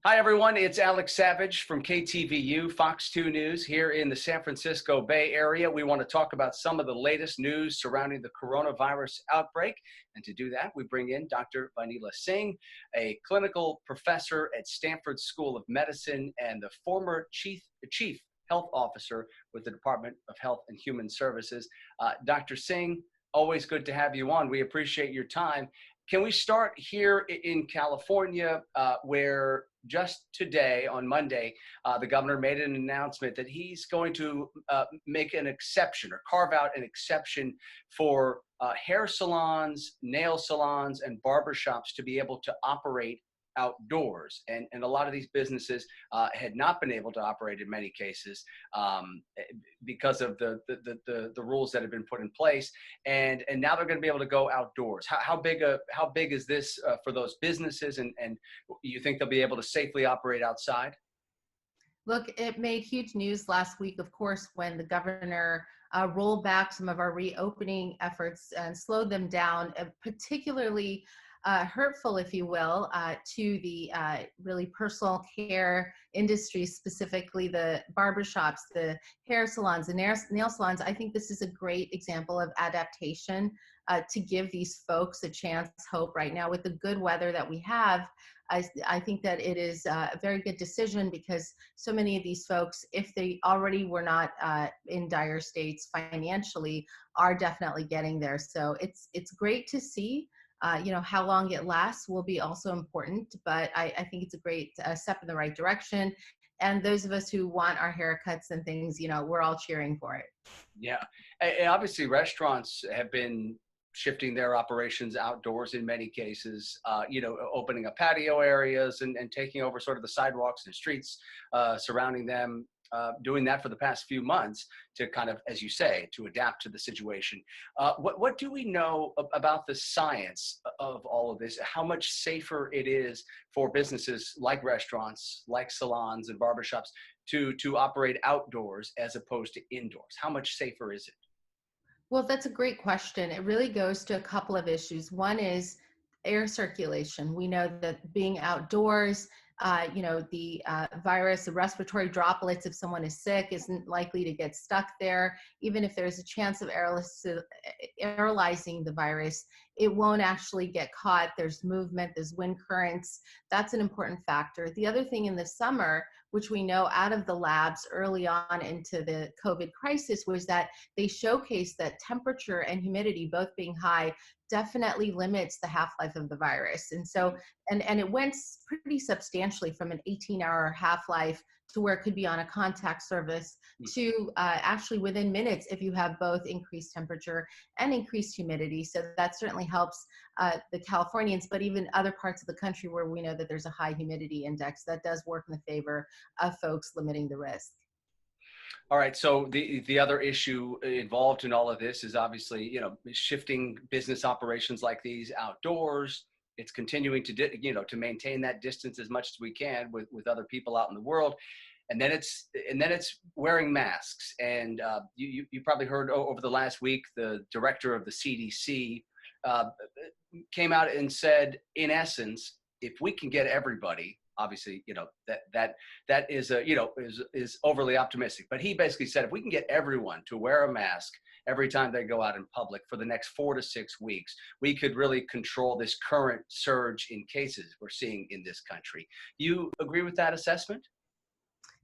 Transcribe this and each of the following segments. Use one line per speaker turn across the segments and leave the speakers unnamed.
Hi, everyone. It's Alex Savage from KTVU, Fox 2 News here in the San Francisco Bay Area. We want to talk about some of the latest news surrounding the coronavirus outbreak. And to do that, we bring in Dr. Vanila Singh, a clinical professor at Stanford School of Medicine and the former chief health officer with the Department of Health and Human Services. Dr. Singh, always good to have you on. We appreciate your time. Can we start here in California, where just today, on Monday, the governor made an announcement that he's going to make an exception or carve out an exception for hair salons, nail salons, and barbershops to be able to operate outdoors. And a lot of these businesses had not been able to operate in many cases because of the rules that have been put in place. And now they're going to be able to go outdoors. How big is this for those businesses? And you think they'll be able to safely operate outside?
Look, it made huge news last week, of course, when the governor rolled back some of our reopening efforts and slowed them down, particularly hurtful, if you will, to the really personal care industry, specifically the barbershops, the hair salons, the nail salons. I think this is a great example of adaptation to give these folks a chance, hope right now with the good weather that we have. I think that it is a very good decision because so many of these folks, if they already were not in dire states financially, are definitely getting there. So it's great to see. How long it lasts will be also important, but I think it's a great step in the right direction. And those of us who want our haircuts and things, we're all cheering for it.
Yeah. And obviously, restaurants have been shifting their operations outdoors in many cases, opening up patio areas and taking over sort of the sidewalks and streets surrounding them. Doing that for the past few months to kind of, as you say, to adapt to the situation. What do we know about the science of all of this? How much safer it is for businesses like restaurants, like salons and barbershops to operate outdoors as opposed to indoors? How much safer is it?
Well, that's a great question. It really goes to a couple of issues. One is air circulation. We know that being outdoors, the virus, the respiratory droplets, if someone is sick, isn't likely to get stuck there. Even if there's a chance of aerolizing the virus, it won't actually get caught. There's movement, there's wind currents. That's an important factor. The other thing in the summer, which we know out of the labs early on into the COVID crisis, was that they showcased that temperature and humidity both being high definitely limits the half-life of the virus. And so, and it went pretty substantially from an 18-hour half-life to where it could be on a contact surface to actually within minutes if you have both increased temperature and increased humidity. So that certainly helps the Californians, but even other parts of the country where we know that there's a high humidity index, that does work in the favor of folks limiting the risk.
All right. So the other issue involved in all of this is obviously, shifting business operations like these outdoors. It's continuing to, to maintain that distance as much as we can with other people out in the world. And then it's wearing masks. And you probably heard over the last week, the director of the CDC came out and said, in essence, if we can get everybody, obviously, that is overly optimistic. But he basically said, if we can get everyone to wear a mask every time they go out in public for the next 4 to 6 weeks, we could really control this current surge in cases we're seeing in this country. You agree with that assessment?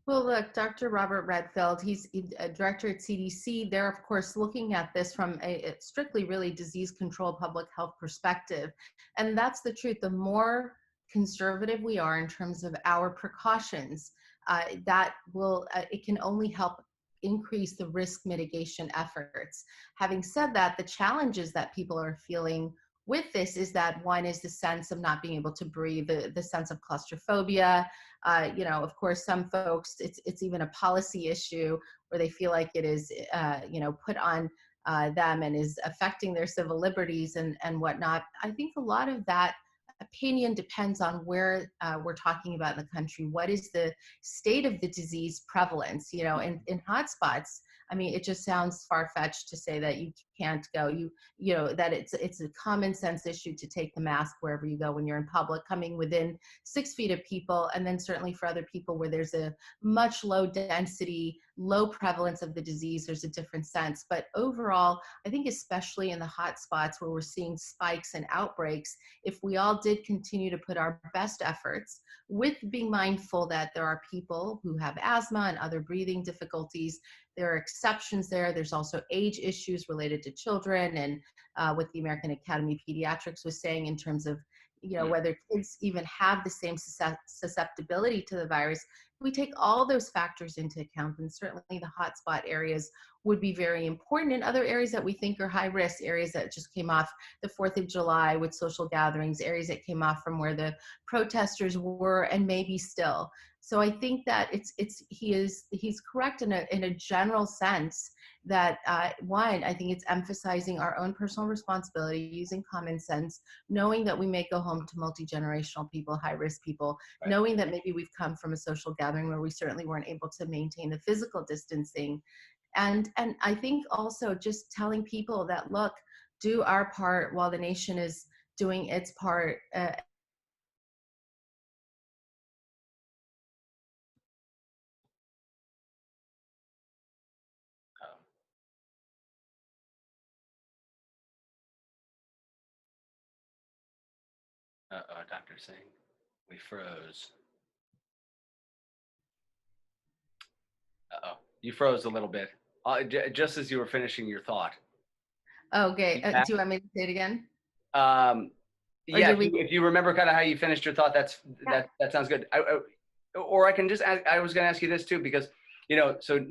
Well, look, Dr. Robert Redfield, he's a director at CDC. They're, of course, looking at this from a strictly really disease control public health perspective. And that's the truth. The more conservative we are in terms of our precautions, that will, it can only help increase the risk mitigation efforts. Having said that, the challenges that people are feeling with this is that one is the sense of not being able to breathe, the sense of claustrophobia. Of course, some folks, it's even a policy issue where they feel like it is, put on them and is affecting their civil liberties and whatnot. I think a lot of that opinion depends on where we're talking about in the country. What is the state of the disease prevalence? In hotspots, I mean, it just sounds far-fetched to say that you can't go. You know that it's a common sense issue to take the mask wherever you go when you're in public, coming within 6 feet of people, and then certainly for other people where there's a much low density, low prevalence of the disease, there's a different sense. But overall, I think especially in the hot spots where we're seeing spikes and outbreaks, if we all did continue to put our best efforts, with being mindful that there are people who have asthma and other breathing difficulties, there are exceptions there. There's also age issues related to children, and what the American Academy of Pediatrics was saying in terms of, whether kids even have the same susceptibility to the virus. We take all those factors into account, and certainly the hotspot areas would be very important. In other areas that we think are high risk, areas that just came off the 4th of July with social gatherings, areas that came off from where the protesters were and maybe still. So I think that he's correct in a general sense that one, I think it's emphasizing our own personal responsibility, using common sense, knowing that we may go home to multi-generational people, high-risk people,
Right.
knowing that maybe we've come from a social gathering where we certainly weren't able to maintain the physical distancing. And I think also just telling people that, look, do our part while the nation is doing its part.
Dr. Singh, we froze. You froze a little bit, just as you were finishing your thought.
Okay, do you want me to say it again?
Yeah, if you remember kind of how you finished your thought, that sounds good. Or I can just ask, I was going to ask you this too, because, so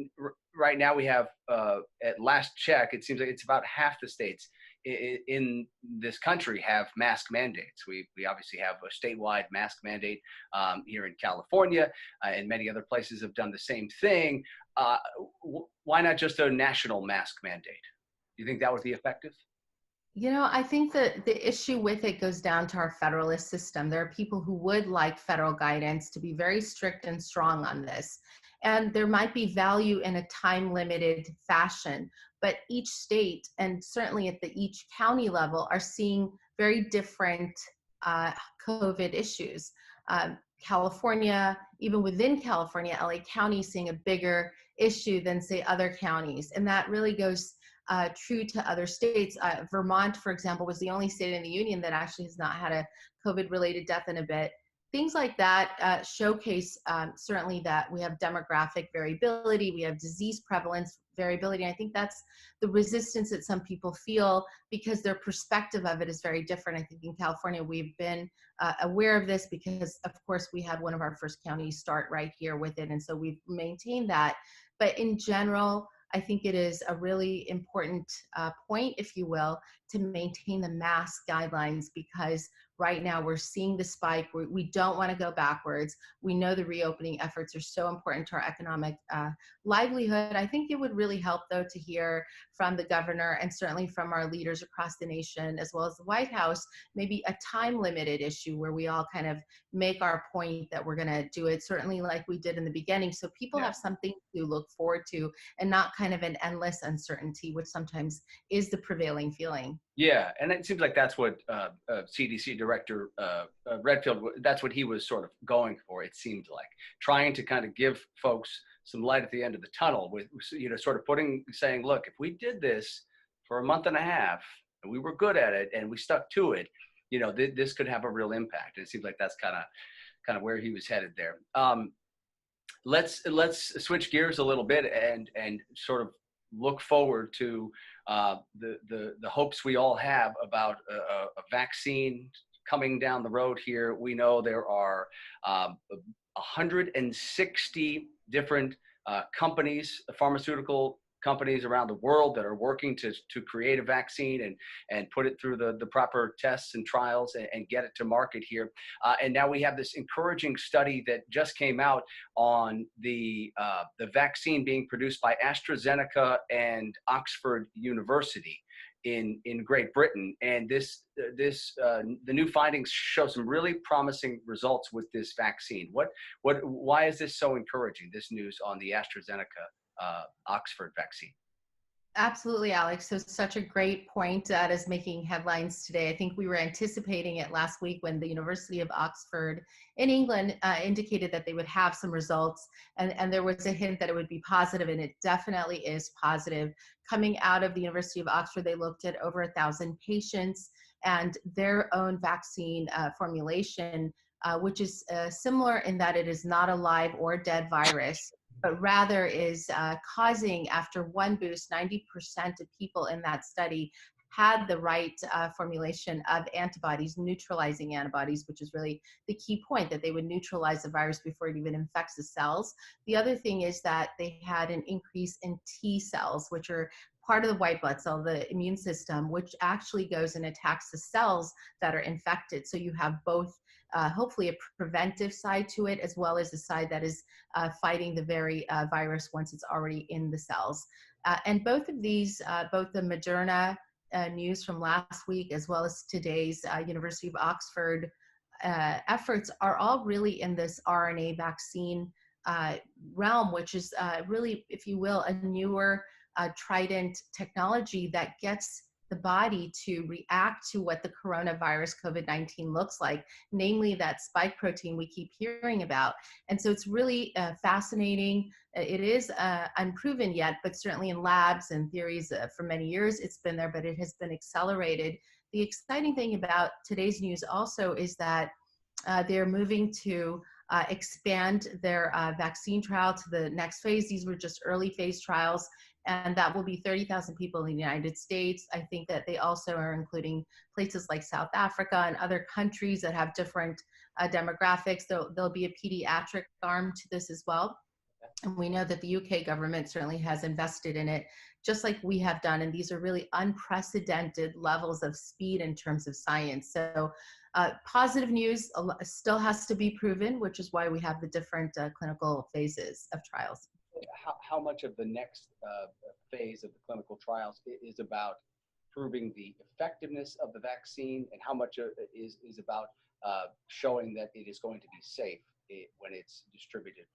right now we have, at last check, it seems like it's about half the states in this country have mask mandates. We obviously have a statewide mask mandate here in California, and many other places have done the same thing. Why not just a national mask mandate? Do you think that would be effective?
I think that the issue with it goes down to our federalist system. There are people who would like federal guidance to be very strict and strong on this. And there might be value in a time-limited fashion, but each state, and certainly at the each county level, are seeing very different COVID issues. California, even within California, LA County is seeing a bigger issue than, say, other counties. And that really goes true to other states. Vermont, for example, was the only state in the union that actually has not had a COVID-related death in a bit. Things like that showcase certainly that we have demographic variability, we have disease prevalence variability. And I think that's the resistance that some people feel because their perspective of it is very different. I think in California, we've been aware of this because, of course, we had one of our first counties start right here with it. And so we've maintained that. But in general, I think it is a really important point, if you will, to maintain the mask guidelines, because right now we're seeing the spike. We don't want to go backwards. We know the reopening efforts are so important to our economic livelihood. I think it would really help, though, to hear from the governor and certainly from our leaders across the nation, as well as the White House, maybe a time-limited issue where we all kind of make our point that we're going to do it, certainly like we did in the beginning, so people have something to look forward to and not kind of an endless uncertainty, which sometimes is the prevailing feeling.
Yeah, and it seems like that's what CDC Director Redfield, that's what he was sort of going for, it seemed like. Trying to kind of give folks some light at the end of the tunnel with, sort of saying, look, if we did this for a month and a half, and we were good at it, and we stuck to it, this could have a real impact. And it seems like that's kind of where he was headed there. Let's switch gears a little bit and sort of look forward to the hopes we all have about a vaccine coming down the road here. We know there are 160 different companies, pharmaceutical companies around the world that are working to create a vaccine and put it through the proper tests and trials and get it to market here. And now we have this encouraging study that just came out on the vaccine being produced by AstraZeneca and Oxford University in Great Britain. And the new findings show some really promising results with this vaccine. Why is this so encouraging, this news on the AstraZeneca Oxford vaccine?
Absolutely, Alex. So such a great point that is making headlines today. I think we were anticipating it last week when the University of Oxford in England indicated that they would have some results, and there was a hint that it would be positive, and it definitely is positive. Coming out of the University of Oxford, they looked at over 1,000 patients and their own vaccine formulation, which is similar in that it is not a live or dead virus, but rather is causing, after one boost, 90% of people in that study had the right formulation of antibodies, neutralizing antibodies, which is really the key point, that they would neutralize the virus before it even infects the cells. The other thing is that they had an increase in T cells, which are part of the white blood cell, the immune system, which actually goes and attacks the cells that are infected. So you have both hopefully a preventive side to it, as well as a side that is fighting the very virus once it's already in the cells. And both of these, both the Moderna news from last week, as well as today's University of Oxford efforts, are all really in this RNA vaccine realm, which is really, if you will, a newer trident technology that gets the body to react to what the coronavirus COVID-19 looks like, namely that spike protein we keep hearing about. And so it's really fascinating. It is unproven yet, but certainly in labs and theories for many years it's been there, but it has been accelerated. The exciting thing about today's news also is that they're moving to expand their vaccine trial to the next phase. These were just early phase trials, and that will be 30,000 people in the United States. I think that they also are including places like South Africa and other countries that have different demographics. There'll be a pediatric arm to this as well. And we know that the UK government certainly has invested in it, just like we have done. And these are really unprecedented levels of speed in terms of science. So positive news still has to be proven, which is why we have the different clinical phases of trials.
How much of the next phase of the clinical trials is about proving the effectiveness of the vaccine, and how much is about showing that it is going to be safe when it's distributed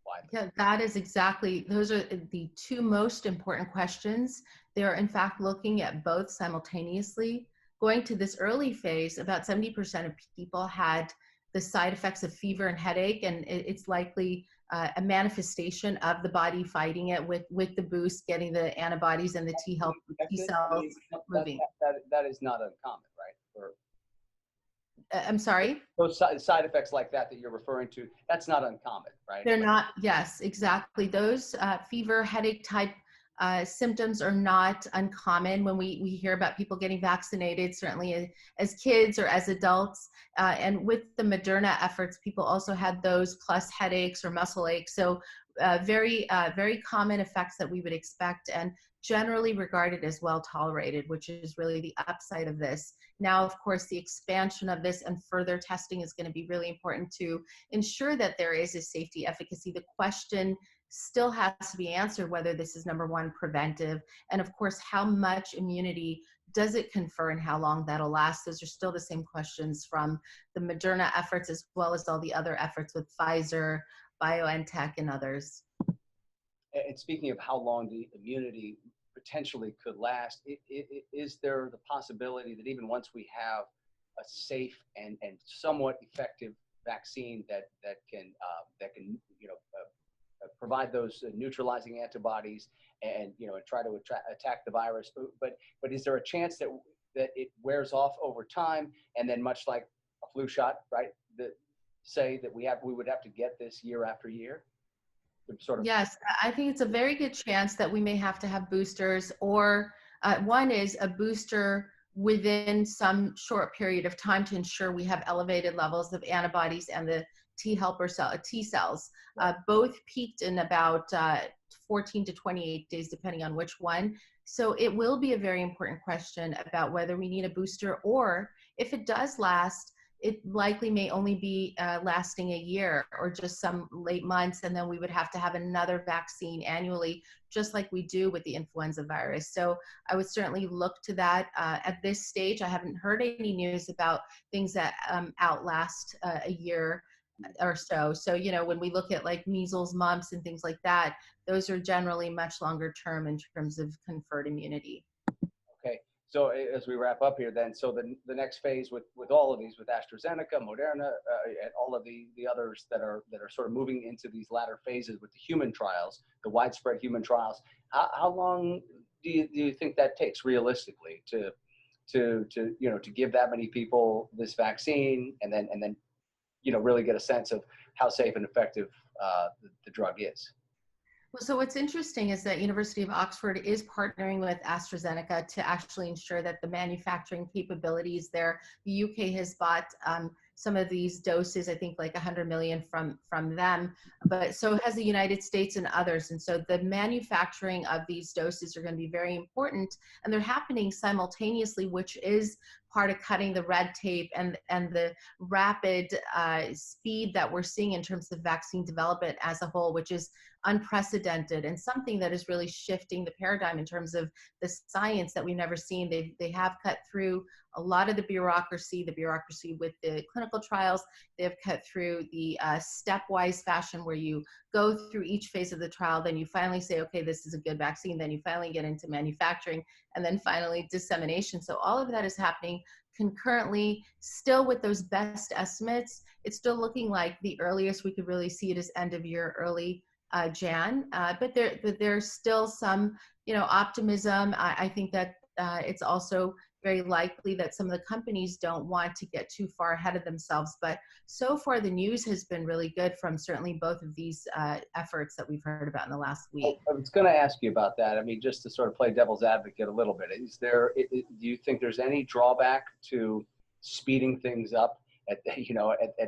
widely?
Yeah, that is exactly, those are the two most important questions. They're in fact looking at both simultaneously. Going to this early phase, about 70% of people had the side effects of fever and headache, and it's likely a manifestation of the body fighting it with the boost, getting the antibodies and the T cells moving.
That is not uncommon, right? Or,
I'm sorry?
those side effects like that you're referring to, that's not uncommon, right?
They're not, yes, exactly. Those fever, headache type symptoms are not uncommon when we hear about people getting vaccinated, certainly as kids or as adults. And with the Moderna efforts, people also had those plus headaches or muscle aches. So very common effects that we would expect, and generally regarded as well tolerated, which is really the upside of this. Now, of course, the expansion of this and further testing is going to be really important to ensure that there is a safety efficacy. The question still has to be answered whether this is, number one, preventive, and of course, how much immunity does it confer and how long that'll last. Those are still the same questions from the Moderna efforts, as well as all the other efforts with Pfizer, BioNTech, and others.
And speaking of how long the immunity potentially could last, is there the possibility that even once we have a safe and somewhat effective vaccine that can provide those neutralizing antibodies and try to attack the virus, but is there a chance that it wears off over time, and then, much like a flu shot, right, that say that we would have to get this year after year? Sort of.
Yes, I think it's a very good chance that we may have to have boosters, or one is a booster within some short period of time to ensure we have elevated levels of antibodies and the T cells. Both peaked in about 14 to 28 days, depending on which one. So it will be a very important question about whether we need a booster, or if it does last, it likely may only be lasting a year or just some late months, and then we would have to have another vaccine annually, just like we do with the influenza virus. So I would certainly look to that. At this stage, I haven't heard any news about things that outlast a year. or so. So, when we look at like measles, mumps, and things like that, those are generally much longer term in terms of conferred immunity.
Okay. So as we wrap up here, then, so the next phase with all of these, with AstraZeneca, Moderna, and all of the others that are sort of moving into these latter phases with the human trials, the widespread human trials, how long do you think that takes realistically to give that many people this vaccine, and then really get a sense of how safe and effective the drug is?
Well, so what's interesting is that University of Oxford is partnering with AstraZeneca to actually ensure that the manufacturing capabilities there. The UK has bought some of these doses, I think like 100 million from them, but so has the United States and others. And so the manufacturing of these doses are going to be very important, and they're happening simultaneously, which is part of cutting the red tape and the rapid speed that we're seeing in terms of vaccine development as a whole, which is unprecedented and something that is really shifting the paradigm in terms of the science that we've never seen. They have cut through a lot of the bureaucracy with the clinical trials. They have cut through the stepwise fashion where you go through each phase of the trial, then you finally say, okay, this is a good vaccine, then you finally get into manufacturing, and then finally dissemination. So all of that is happening concurrently, still with those best estimates. It's still looking like the earliest we could really see it is end of year, early Jan, but there's still some, optimism. I think that it's also very likely that some of the companies don't want to get too far ahead of themselves. But so far, the news has been really good from certainly both of these efforts that we've heard about in the last week.
I was going to ask you about that. I mean, just to sort of play devil's advocate a little bit, do you think there's any drawback to speeding things up at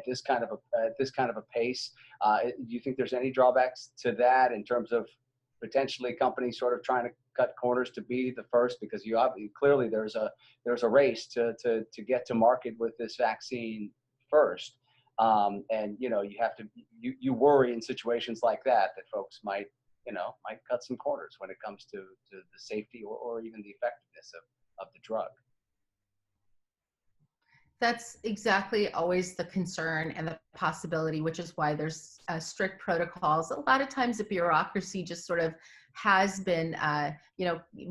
this kind of a pace? Do you think there's any drawbacks to that in terms of potentially companies sort of trying to cut corners to be the first? Because clearly there's a race to get to market with this vaccine first, and you worry in situations like that folks might cut some corners when it comes to the safety or even the effectiveness of the drug.
That's exactly always the concern and the possibility, which is why there's strict protocols. A lot of times the bureaucracy just sort of has been,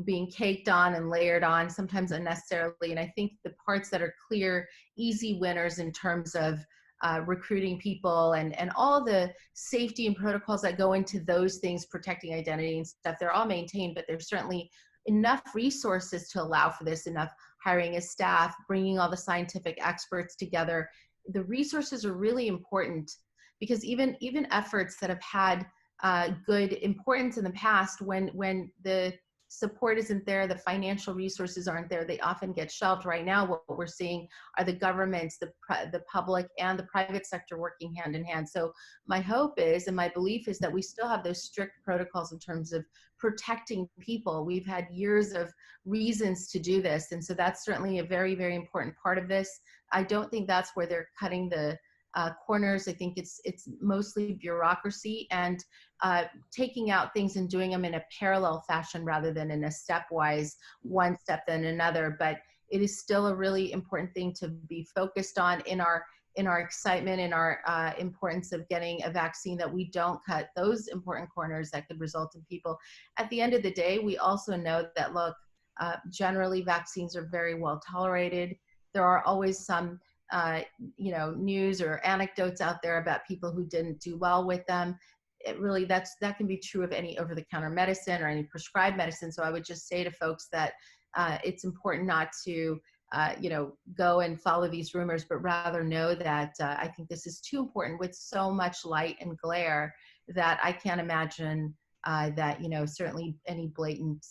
being caked on and layered on, sometimes unnecessarily. And I think the parts that are clear, easy winners in terms of recruiting people and all the safety and protocols that go into those things, protecting identity and stuff, they're all maintained, but there's certainly enough resources to allow for this, enough hiring a staff, bringing all the scientific experts together. The resources are really important because even efforts that have had good importance in the past, when the support isn't there, the financial resources aren't there, they often get shelved. Right now, what we're seeing are the governments, the public, and the private sector working hand in hand. So my hope is, and my belief is, that we still have those strict protocols in terms of protecting people. We've had years of reasons to do this, and so that's certainly a very, very important part of this. I don't think that's where they're cutting the corners. I think it's mostly bureaucracy and taking out things and doing them in a parallel fashion rather than in a stepwise, one step then another. But it is still a really important thing to be focused on in our excitement, in our importance of getting a vaccine, that we don't cut those important corners that could result in people. At the end of the day, we also know that, look, generally vaccines are very well tolerated. There are always some news or anecdotes out there about people who didn't do well with them. It really, that can be true of any over-the-counter medicine or any prescribed medicine. So I would just say to folks that it's important not to go and follow these rumors, but rather know that I think this is too important with so much light and glare that I can't imagine that, certainly any blatant,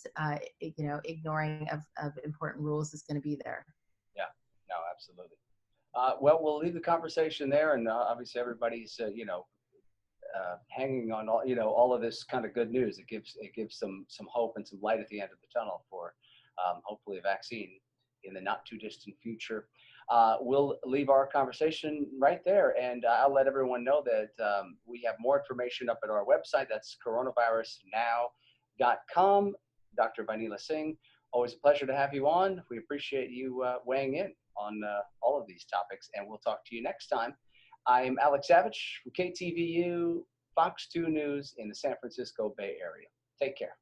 ignoring of important rules is going to be there.
Yeah, no, absolutely. Well, we'll leave the conversation there, and obviously everybody's, hanging on all of this kind of good news. It gives some hope and some light at the end of the tunnel for hopefully a vaccine in the not too distant future. We'll leave our conversation right there, and I'll let everyone know that we have more information up at our website. That's coronavirusnow.com. Dr. Vanila Singh, always a pleasure to have you on. We appreciate you weighing in on all of these topics, and we'll talk to you next time. I'm Alex Savage from KTVU, Fox 2 News in the San Francisco Bay Area. Take care.